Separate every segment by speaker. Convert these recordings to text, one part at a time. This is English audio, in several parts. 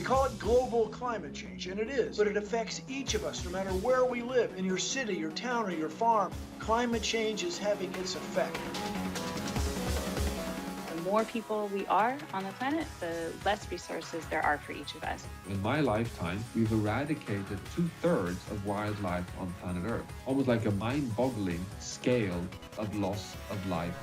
Speaker 1: call it global climate change, and it is, but it affects each of us no matter where we live, in your city, your town, or your farm. Climate change is having its effect.
Speaker 2: The more people we are on the planet, the less resources there are for each of us.
Speaker 3: In my lifetime, we've eradicated 2/3 of wildlife on planet Earth. Almost like a mind-boggling scale of loss of life.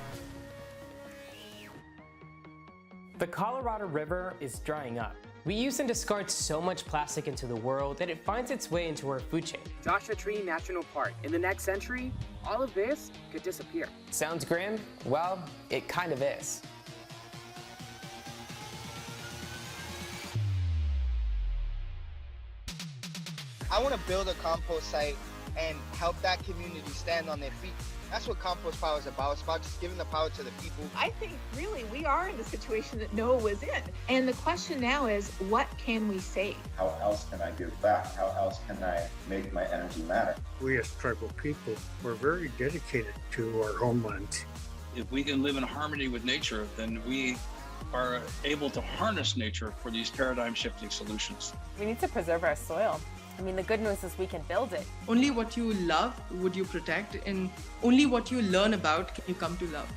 Speaker 4: The Colorado River is drying up. We use and discard so much plastic into the world that it finds its way into our food chain.
Speaker 5: Joshua Tree National Park. In the next century, all of this could disappear.
Speaker 4: Sounds grim? Well, it kind of is.
Speaker 6: I want to build a compost site and help that community stand on their feet. That's what Compost Power is about. It's about just giving the power to the people.
Speaker 7: I think really we are in the situation that Noah was in. And the question now is, what can we save?
Speaker 8: How else can I give back? How else can I make my energy matter?
Speaker 9: We as tribal people, we're very dedicated to our homeland.
Speaker 10: If we can live in harmony with nature, then we are able to harness nature for these paradigm-shifting solutions.
Speaker 11: We need to preserve our soil. I mean, the good news is we can build it.
Speaker 12: Only what you love would you protect, and only what you learn about can you come to love.